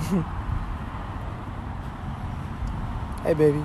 Hey, baby.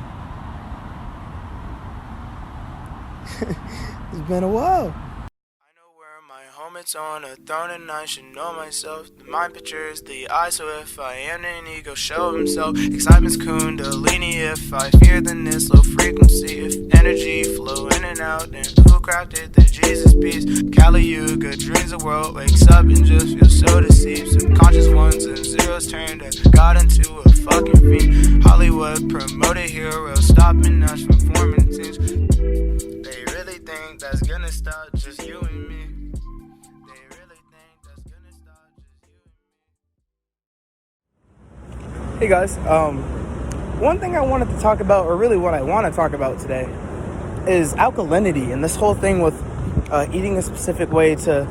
It's been a while. I know where my home is on a throne and I should know myself. The mind pictures the eye, so if I am an ego, show himself. Excitement's kundalini, if I fear then it's low frequency. If energy flow in and out, then who crafted the Jesus piece? Kali Yuga dreams the world, wakes up and just feels so deceived. Subconscious ones and zeros turned a god into a fucking fiend. Hollywood promoted heroes, stopping us from forming teams. They really think that's gonna stop just you and me. They really think that's gonna stop just you and me. Hey guys, one thing I wanted to talk about, or really what I want to talk about today, is alkalinity and this whole thing with eating a specific way to,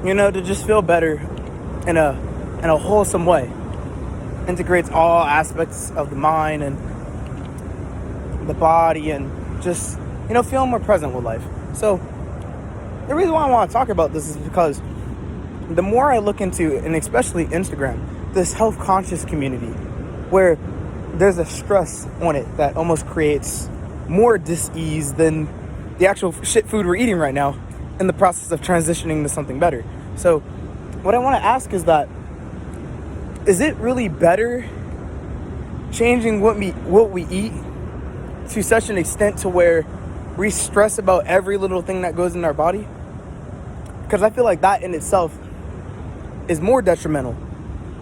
to just feel better in a wholesome way. Integrates all aspects of the mind and the body and just feeling more present with life. So the reason why I want to talk about this is because the more I look into, and especially Instagram, this health conscious community where there's a stress on it that almost creates more dis-ease than the actual shit food we're eating right now in the process of transitioning to something better. So what I want to ask is that, is it really better changing what we eat to such an extent to where we stress about every little thing that goes in our body? Because I feel like that in itself is more detrimental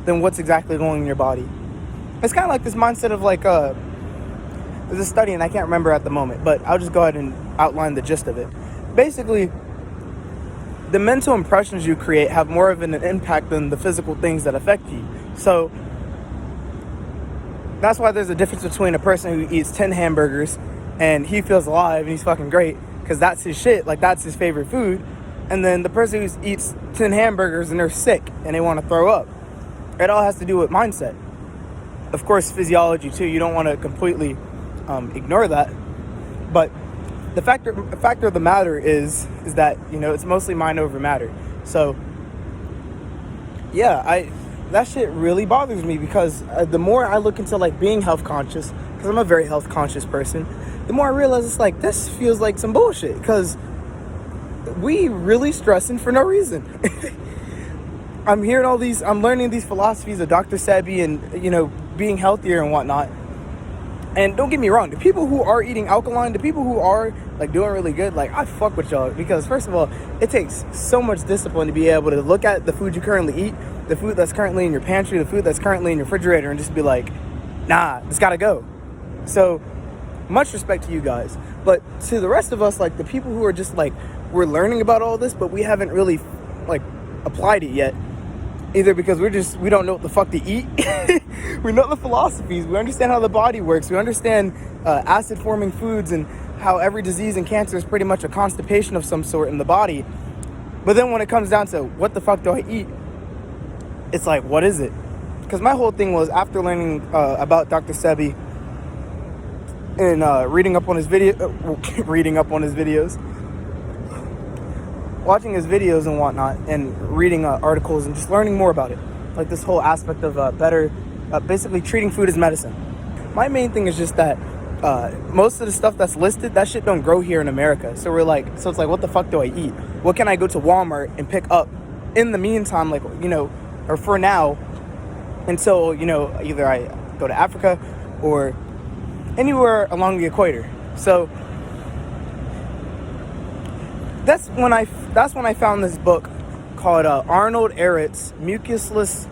than what's exactly going in your body. It's kind of like this mindset of like, there's a study and I can't remember at the moment, but I'll just go ahead and outline the gist of it. Basically, the mental impressions you create have more of an impact than the physical things that affect you. So that's why there's a difference between a person who eats 10 hamburgers and he feels alive and he's fucking great because that's his shit, like that's his favorite food, and then the person who eats 10 hamburgers and they're sick and they want to throw up. It all has to do with mindset. Of course, physiology too. You don't want to completely ignore that, but the factor of the matter is that it's mostly mind over matter. So yeah, that shit really bothers me because the more I look into like being health conscious, because I'm a very health conscious person, the more I realize it's like this feels like some bullshit because we really stressing for no reason. I'm learning these philosophies of Dr. Sebi and being healthier and whatnot. And don't get me wrong, the people who are eating alkaline, the people who are like doing really good, like I fuck with y'all because first of all, it takes so much discipline to be able to look at the food you currently eat, the food that's currently in your pantry, the food that's currently in your refrigerator, and just be like, nah, it's gotta go. So much respect to you guys. But to the rest of us, like the people who are just like, we're learning about all this, but we haven't really like applied it yet. Either because we don't know what the fuck to eat. We know the philosophies. We understand how the body works. We understand acid forming foods and how every disease and cancer is pretty much a constipation of some sort in the body. But then when it comes down to what the fuck do I eat, it's like, what is it? Because my whole thing was after learning about Dr. Sebi and reading up on his videos, watching his videos and whatnot, and reading articles and just learning more about it, like this whole aspect of basically treating food as medicine. My main thing is just that most of the stuff that's listed, that shit don't grow here in America. So it's like, what the fuck do I eat? What can I go to Walmart and pick up in the meantime, like, or for now, until, either I go to Africa or anywhere along the equator. So that's when I found this book called Arnold Ehret's Mucusless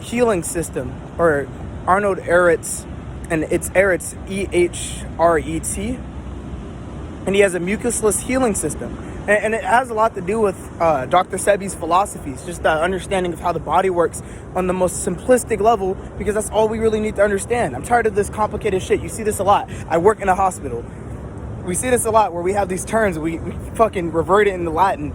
Healing System, or Arnold Ehret's, and it's Ehret's EHRET, and he has a mucusless healing system, and it has a lot to do with Dr. Sebi's philosophies, just the understanding of how the body works on the most simplistic level, because that's all we really need to understand. I'm tired of this complicated shit. You see this a lot. I work in a hospital. We see this a lot where we have these terms, we fucking revert it into Latin,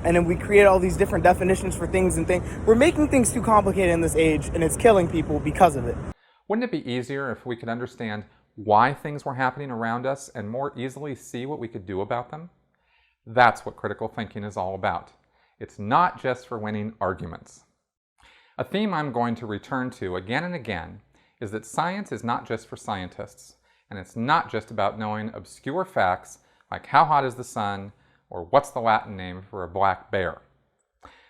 and then we create all these different definitions for things and things. We're making things too complicated in this age, and it's killing people because of it. Wouldn't it be easier if we could understand why things were happening around us and more easily see what we could do about them? That's what critical thinking is all about. It's not just for winning arguments. A theme I'm going to return to again and again is that science is not just for scientists, and it's not just about knowing obscure facts like how hot is the sun or what's the Latin name for a black bear.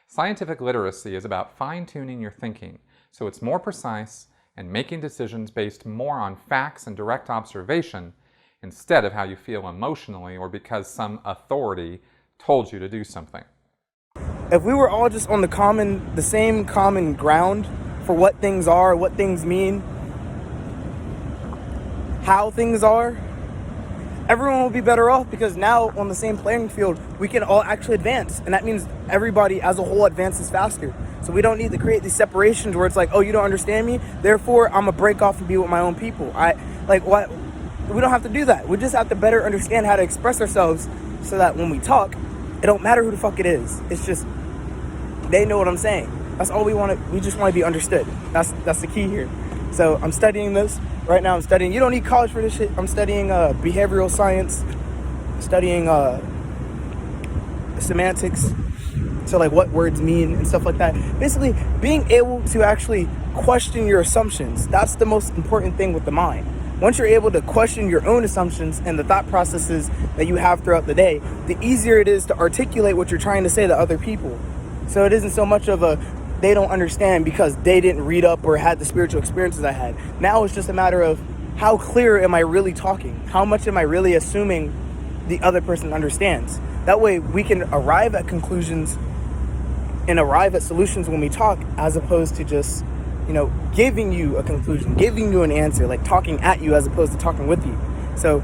Scientific literacy is about fine-tuning your thinking so it's more precise and making decisions based more on facts and direct observation instead of how you feel emotionally or because some authority told you to do something. If we were all just on the same common ground for what things are, what things mean, how things are, everyone will be better off, because now on the same playing field, we can all actually advance. And that means everybody as a whole advances faster. So we don't need to create these separations where it's like, oh, you don't understand me, therefore I'm gonna break off and be with my own people. What? We don't have to do that. We just have to better understand how to express ourselves so that when we talk, it don't matter who the fuck it is. It's just, they know what I'm saying. That's all we want to, we just want to be understood. That's the key here. So I'm studying this. Right now I'm studying, you don't need college for this shit. I'm studying behavioral science, studying semantics. So like what words mean and stuff like that. Basically being able to actually question your assumptions. That's the most important thing with the mind. Once you're able to question your own assumptions and the thought processes that you have throughout the day, the easier it is to articulate what you're trying to say to other people. So it isn't so much of a, they don't understand because they didn't read up or had the spiritual experiences I had. Now it's just a matter of how clear am I really talking? How much am I really assuming the other person understands? That way we can arrive at conclusions and arrive at solutions when we talk, as opposed to just, giving you a conclusion, giving you an answer, like talking at you as opposed to talking with you. So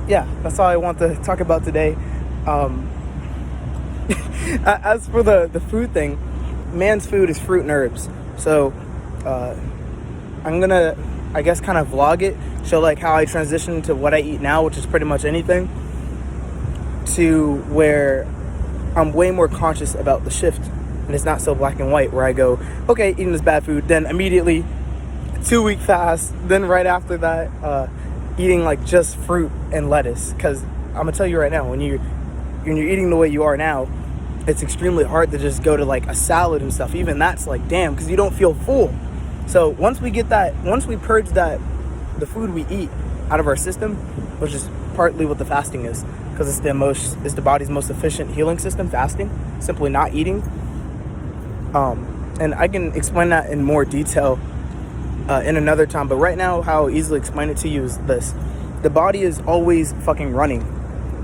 yeah, that's all I want to talk about today. As for the food thing, man's food is fruit and herbs. So I'm gonna, I guess, kind of vlog it, show like how I transition to what I eat now, which is pretty much anything, to where I'm way more conscious about the shift. And it's not so black and white where I go, okay, eating this bad food, then immediately 2-week fast, then right after that, eating like just fruit and lettuce. Because I'm gonna tell you right now, when you're eating the way you are now, it's extremely hard to just go to like a salad and stuff. Even that's like, damn, because you don't feel full. So once we purge the food we eat out of our system, which is partly what the fasting is, because it's the body's most efficient healing system, fasting, simply not eating. And I can explain that in more detail in another time, but right now how I'll easily explain it to you is this. The body is always fucking running.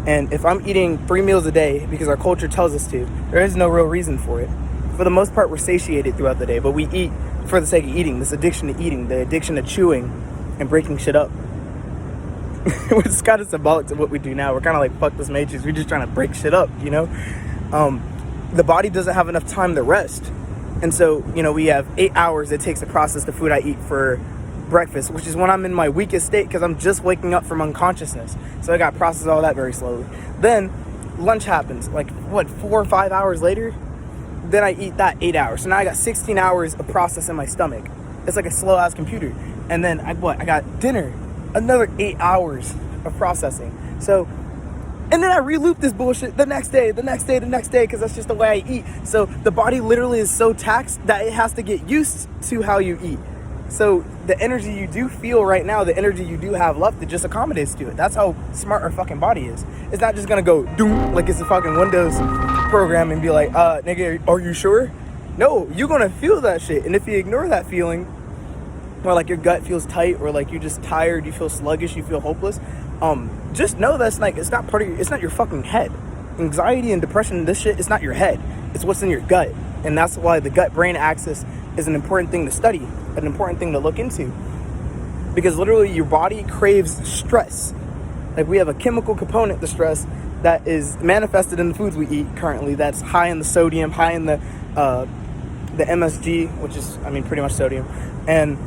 And if I'm eating 3 meals a day because our culture tells us to, there is no real reason for it. For the most part, we're satiated throughout the day, but we eat for the sake of eating. This addiction to eating, the addiction to chewing and breaking shit up. Which is kind of symbolic to what we do now. We're kind of like, fuck this matrix. We're just trying to break shit up, The body doesn't have enough time to rest. And so, we have 8 hours it takes to process the food I eat for breakfast, which is when I'm in my weakest state because I'm just waking up from unconsciousness. So I got to process all that very slowly. Then lunch happens, 4 or 5 hours later. Then I eat that 8 hours. So now I got 16 hours of process in my stomach. It's like a slow ass computer. And then I got dinner, another 8 hours of processing. So, and then I re-loop this bullshit the next day, because that's just the way I eat. So the body literally is so taxed that it has to get used to how you eat. So the energy you do feel right now, the energy you do have left, it just accommodates to it. That's how smart our fucking body is. It's not just gonna go doom like it's a fucking Windows program and be like, nigga, are you sure? No, you're gonna feel that shit. And if you ignore that feeling, or like your gut feels tight, or like you're just tired, you feel sluggish, you feel hopeless, just know that's like, it's not your fucking head. Anxiety and depression, this shit, it's not your head. It's what's in your gut. And that's why the gut-brain axis is an important thing to study, an important thing to look into. Because literally your body craves stress. Like we have a chemical component to stress that is manifested in the foods we eat currently, that's high in the sodium, high in the MSG, which is, pretty much sodium. And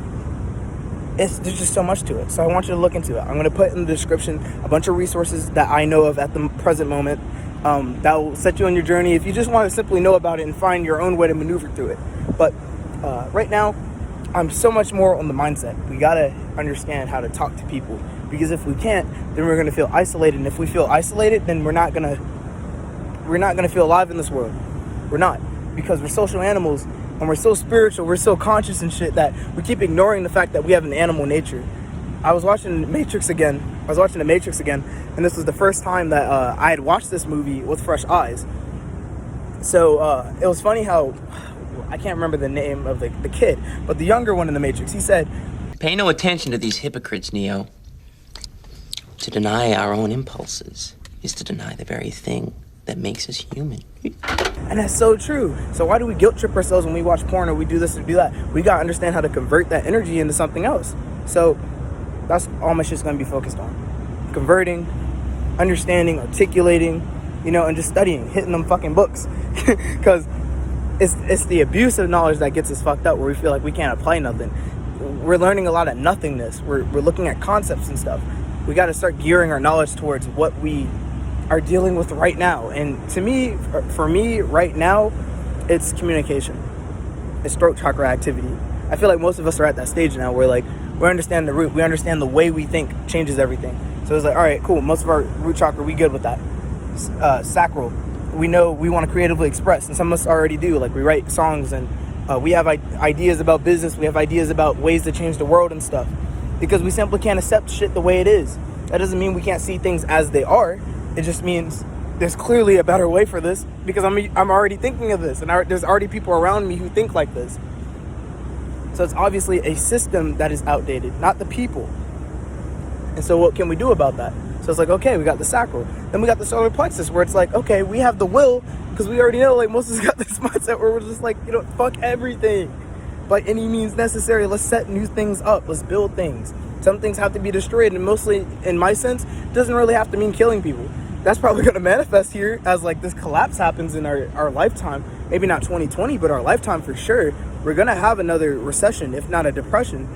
there's just so much to it. So I want you to look into it. I'm going to put in the description a bunch of resources that I know of at the present moment that will set you on your journey if you just want to simply know about it and find your own way to maneuver through it. But right now, I'm so much more on the mindset. We got to understand how to talk to people, because if we can't, then we're going to feel isolated. And if we feel isolated, then we're not going to feel alive in this world. We're not, because we're social animals, And we're so spiritual, we're so conscious and shit that we keep ignoring the fact that we have an animal nature. I was watching The Matrix again, and this was the first time that I had watched this movie with fresh eyes. So it was funny how, I can't remember the name of the kid, but the younger one in The Matrix, he said, "Pay no attention to these hypocrites, Neo. To deny our own impulses is to deny the very thing that makes us human." And that's so true. So why do we guilt trip ourselves when we watch porn or we do this or do that? We gotta understand how to convert that energy into something else. So that's all my shit's gonna be focused on. Converting, understanding, articulating, and just studying, hitting them fucking books. Because it's the abuse of knowledge that gets us fucked up, where we feel like we can't apply nothing. We're learning a lot of nothingness. We're looking at concepts and stuff. We got to start gearing our knowledge towards what we are dealing with right now. And to me, for me right now, it's communication. It's throat chakra activity. I feel like most of us are at that stage now where we understand the root. We understand the way we think changes everything. So it's like, all right, cool. Most of our root chakra, we good with that. Sacral, we know we want to creatively express, and some of us already do. Like, we write songs, and we have ideas about business. We have ideas about ways to change the world and stuff, because we simply can't accept shit the way it is. That doesn't mean we can't see things as they are. It just means there's clearly a better way for this, because I'm already thinking of this, and there's already people around me who think like this. So it's obviously a system that is outdated, not the people. And so what can we do about that? So it's like, okay, we got the sacral. Then we got the solar plexus, where it's like, okay, we have the will, because we already know, most of us got this mindset where we're just like, fuck everything. By any means necessary, let's set new things up. Let's build things. Some things have to be destroyed, and mostly, in my sense, doesn't really have to mean killing people. That's probably going to manifest here as this collapse happens in our lifetime. Maybe not 2020, but our lifetime for sure. We're going to have another recession, if not a depression,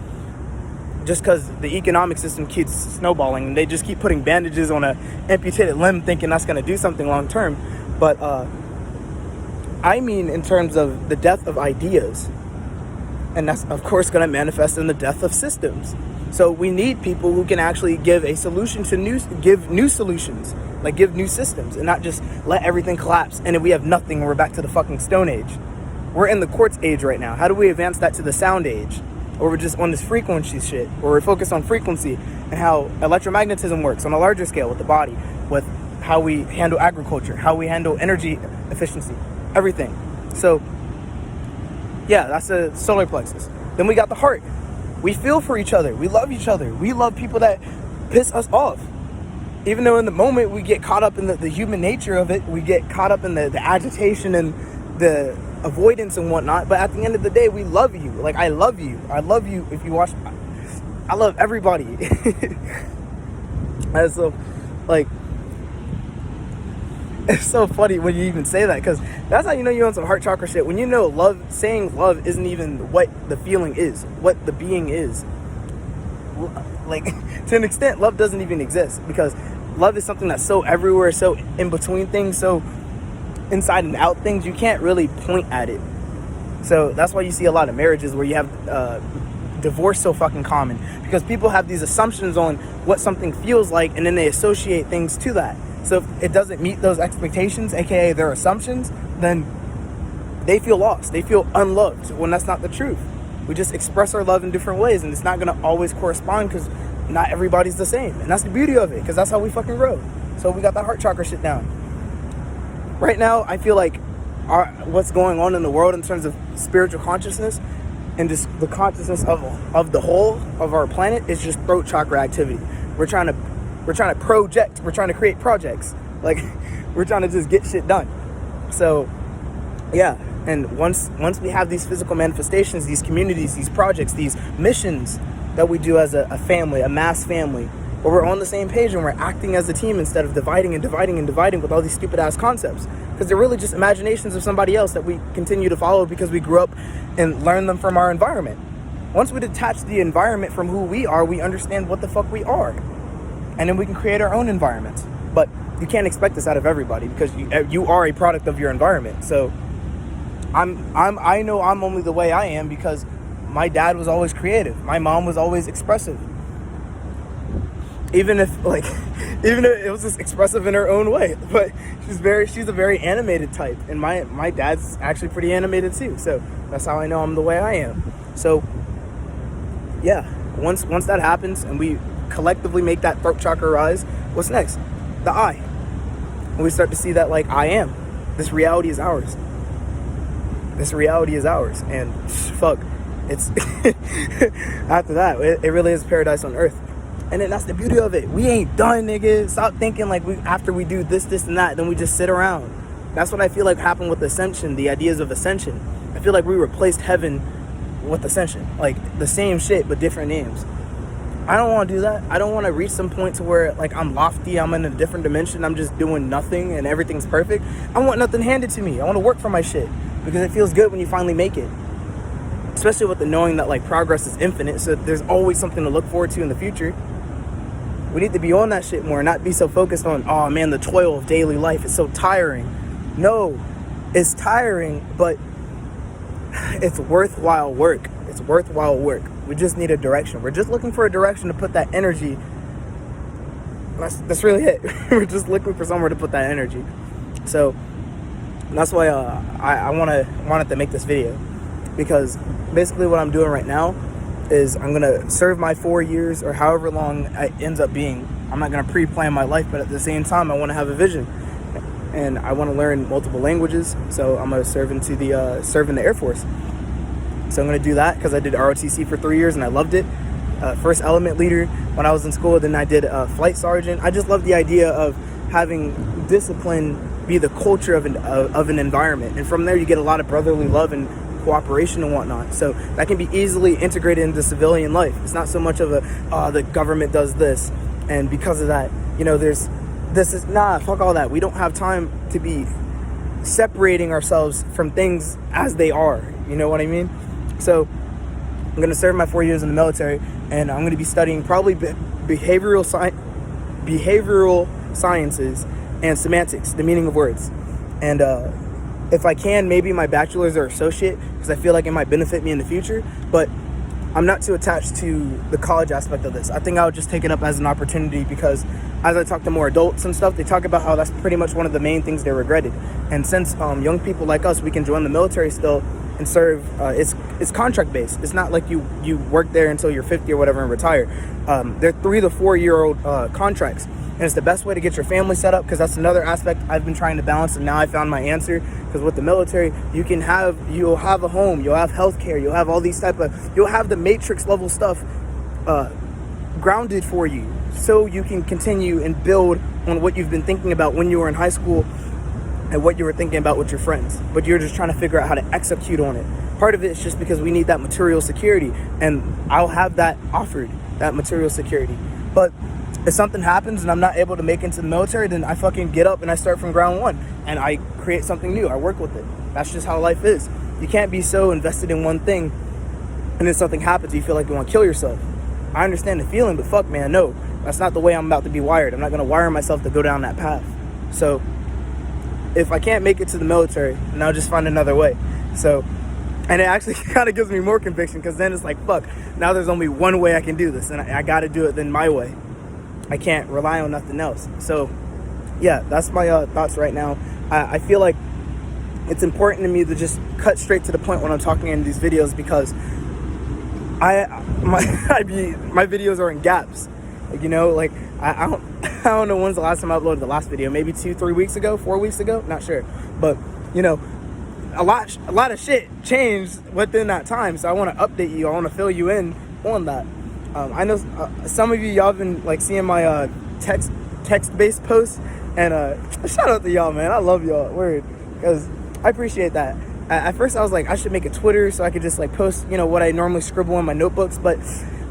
just because the economic system keeps snowballing, and they just keep putting bandages on an amputated limb thinking that's going to do something long term. But I mean in terms of the death of ideas. And that's, of course, going to manifest in the death of systems. So we need people who can actually give a solution to give new solutions, give new systems, and not just let everything collapse and then we have nothing and we're back to the fucking Stone Age. We're in the quartz age right now. How do we advance that to the sound age? Or we're just on this frequency shit, or we're focused on frequency and how electromagnetism works on a larger scale with the body, with how we handle agriculture, how we handle energy efficiency, everything. So yeah, that's the solar plexus. Then we got the heart. We feel for each other. We love each other. We love people that piss us off. Even though in the moment we get caught up in the human nature of it, we get caught up in the agitation and the avoidance and whatnot. But at the end of the day, we love you. I love you. I love you if you watch. I love everybody. And so, it's so funny when you even say that, because that's how you know you're on some heart chakra shit. When you know love, saying love isn't even what the feeling is, what the being is. To an extent, love doesn't even exist, because love is something that's so everywhere, so in between things, so inside and out things, you can't really point at it. So that's why you see a lot of marriages where you have divorce so fucking common, because people have these assumptions on what something feels like, and then they associate things to that. So if it doesn't meet those expectations, aka their assumptions, then they feel lost. They feel unloved, when that's not the truth. We just express our love in different ways, and it's not going to always correspond, because not everybody's the same. And that's the beauty of it, because that's how we fucking grow. So we got that heart chakra shit down. Right now, I feel like what's going on in the world in terms of spiritual consciousness and just the consciousness of the whole of our planet is just throat chakra activity. We're trying to project. We're trying to create projects. We're trying to just get shit done. So, yeah. And once we have these physical manifestations, these communities, these projects, these missions that we do as a family, a mass family, where we're on the same page and we're acting as a team instead of dividing with all these stupid ass concepts, because they're really just imaginations of somebody else that we continue to follow because we grew up and learned them from our environment. Once we detach the environment from who we are, we understand what the fuck we are, and then we can create our own environments. But you can't expect this out of everybody, because you are a product of your environment. So I know I'm only the way I am because my dad was always creative. My mom was always expressive. Even if Even though it was just expressive in her own way. But she's a very animated type, and my dad's actually pretty animated too. So that's how I know I'm the way I am. So yeah, once that happens and we collectively make that throat chakra rise, what's next? The I. And we start to see that, like, I am. This reality is ours. This reality is ours. And fuck, it's after that, it really is paradise on earth. And then that's the beauty of it. We ain't done, nigga. Stop thinking like after we do this, and that, then we just sit around. That's what I feel like happened with ascension, the ideas of ascension. I feel like we replaced heaven with ascension. Like, the same shit, but different names. I don't want to do that. I don't want to reach some point to where, like, I'm lofty, I'm in a different dimension, I'm just doing nothing and everything's perfect. I want nothing handed to me. I want to work for my shit, because it feels good when you finally make it. Especially with the knowing that, like, progress is infinite, so there's always something to look forward to in the future. We need to be on that shit more, not be so focused on, oh man, the toil of daily life is so tiring. No, it's tiring, but it's worthwhile work. It's worthwhile work. We just need a direction. We're just looking for a direction to put that energy. That's really it. We're just looking for somewhere to put that energy. So that's why I wanted to make this video, because basically what I'm doing right now is I'm gonna serve my 4 years or however long it ends up being. I'm not gonna pre-plan my life, but at the same time I want to have a vision, and I want to learn multiple languages. So I'm gonna serve in the Air Force. So I'm going to do that because I did ROTC for 3 years and I loved it. First element leader when I was in school, then I did flight sergeant. I just love the idea of having discipline be the culture of an environment. And from there you get a lot of brotherly love and cooperation and whatnot. So that can be easily integrated into civilian life. It's not so much of the government does this, and because of that, you know, fuck all that. We don't have time to be separating ourselves from things as they are. You know what I mean? So I'm going to serve my 4 years in the military, and I'm going to be studying probably behavioral sciences and semantics, the meaning of words. And if I can, maybe my bachelor's or associate, because I feel like it might benefit me in the future. But I'm not too attached to the college aspect of this. I think I would just take it up as an opportunity, because as I talk to more adults and stuff, they talk about how that's pretty much one of the main things they regretted. And since young people like us, we can join the military still and serve, it's contract based. It's not like you work there until you're 50 or whatever and retire. They're 3 to 4 year old contracts, and it's the best way to get your family set up, because that's another aspect I've been trying to balance, and now I found my answer. Because with the military, you'll have a home, you'll have healthcare, you'll have all these you'll have the matrix level stuff grounded for you, so you can continue and build on what you've been thinking about when you were in high school and what you were thinking about with your friends, but you're just trying to figure out how to execute on it. Part of it is just because we need that material security, and I'll have that offered, that material security. But if something happens and I'm not able to make it into the military, then I fucking get up and I start from ground one, and I create something new. I work with it. That's just how life is. You can't be so invested in one thing, and then something happens, you feel like you want to kill yourself. I understand the feeling, but fuck, man, no. That's not the way I'm about to be wired. I'm not going to wire myself to go down that path. So if I can't make it to the military, then I'll just find another way. So, and it actually kind of gives me more conviction, because then it's like, fuck, now there's only one way I can do this, and I got to do it then my way. I can't rely on nothing else. So yeah, that's my thoughts right now. I feel like it's important to me to just cut straight to the point when I'm talking in these videos, because my videos are in gaps. Like, you know, like I don't know when's the last time I uploaded the last video. Maybe 2-3 weeks ago, 4 weeks ago, not sure. But you know, a lot of shit changed within that time. So I want to update you. I want to fill you in on that. I know some of y'all been like seeing my text-based posts, and shout out to y'all, man. I love y'all, word, because I appreciate that. At first I was like, I should make a Twitter so I could just like post, you know, what I normally scribble in my notebooks, but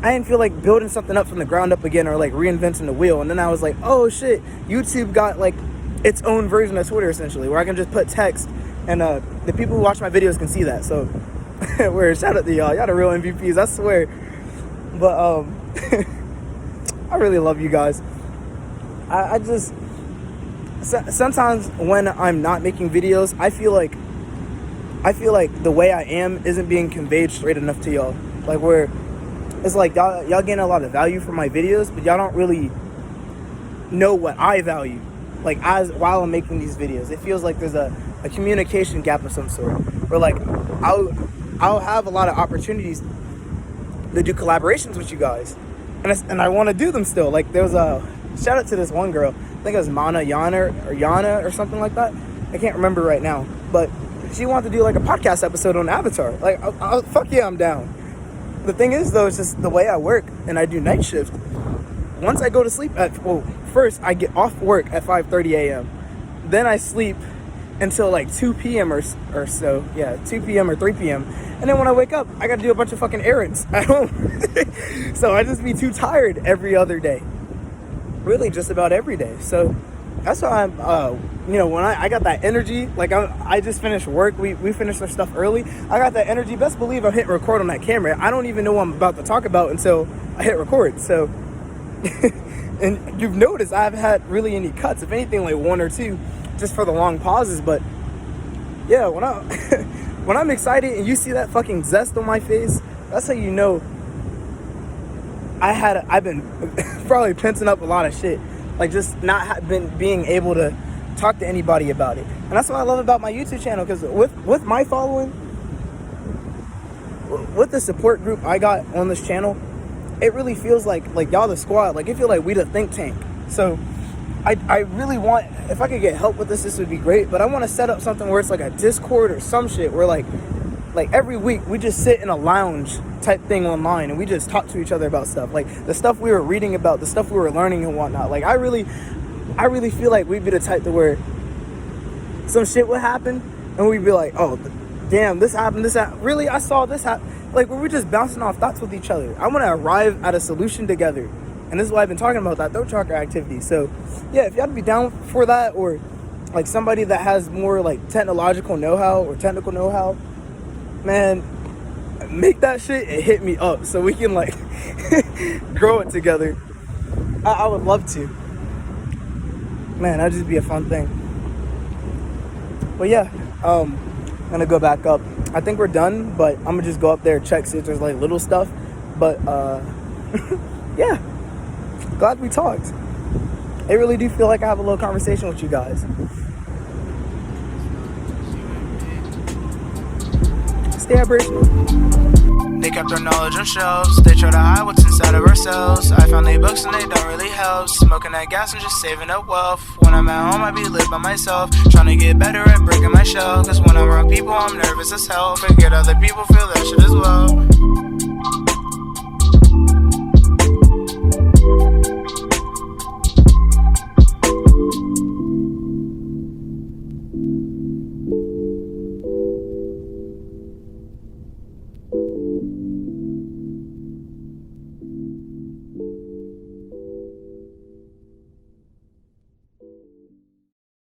I didn't feel like building something up from the ground up again, or like reinventing the wheel. And then I was like, oh shit, YouTube got like its own version of Twitter essentially, where I can just put text, and the people who watch my videos can see that. So word, shout out to y'all the real MVPs, I swear. But I really love you guys. I just sometimes when I'm not making videos, I feel like the way I am isn't being conveyed straight enough to y'all. Like, where it's like y'all getting a lot of value from my videos, but y'all don't really know what I value, like as while I'm making these videos. It feels like there's a communication gap of some sort, where like I'll have a lot of opportunities to do collaborations with you guys, and I want to do them still. Like there was a shout out to this one girl, I think it was Yana or something like that. I can't remember right now, but she wanted to do like a podcast episode on Avatar. Like, fuck yeah, I'm down. The thing is though, it's just the way I work, and I do night shift. Once I go to sleep first I get off work at 5:30 a.m. Then I sleep until like 2 p.m. or so. Yeah, 2 p.m. or 3 p.m. And then when I wake up, I gotta do a bunch of fucking errands at home. So I just be too tired every other day. Really, just about every day. So that's why I'm, when I got that energy, like I just finished work. We finished our stuff early. I got that energy. Best believe I'm hitting record on that camera. I don't even know what I'm about to talk about until I hit record. So, and you've noticed I haven't had really any cuts. If anything, like 1 or 2, just for the long pauses. But yeah, when I'm excited and you see that fucking zest on my face, that's how you know I've been probably pensing up a lot of shit. Like just not being able to talk to anybody about it. And that's what I love about my YouTube channel, because with my following, with the support group I got on this channel, it really feels like y'all the squad. Like, it feel like we the think tank. So I really want, if I could get help with this would be great. But I want to set up something where it's like a Discord or some shit where like every week we just sit in a lounge type thing online and we just talk to each other about stuff, like the stuff we were reading about, the stuff we were learning and whatnot. Like I really feel like we'd be the type to where some shit would happen and we'd be like, oh damn, this happened, really, I saw this happen. Like, where we're just bouncing off thoughts with each other. I want to arrive at a solution together, and this is why I've been talking about that throat chakra activity. So yeah, if y'all be down for that, or like somebody that has more like technical know-how, man, make that shit and hit me up so we can like grow it together. I would love to. Man, that'd just be a fun thing. But yeah, I'm gonna go back up. I think we're done, but I'm gonna just go up there, check, see if there's like little stuff. But yeah, glad we talked. I really do feel like I have a little conversation with you guys. Stay operational. They kept their knowledge on shelves. They try to hide what's inside of ourselves. I found they books and they don't really help. Smoking that gas and just saving up wealth. When I'm at home, I be lit by myself. Trying to get better at breaking my shell. Cause when I'm around people, I'm nervous as hell. Forget other people feel that shit as well.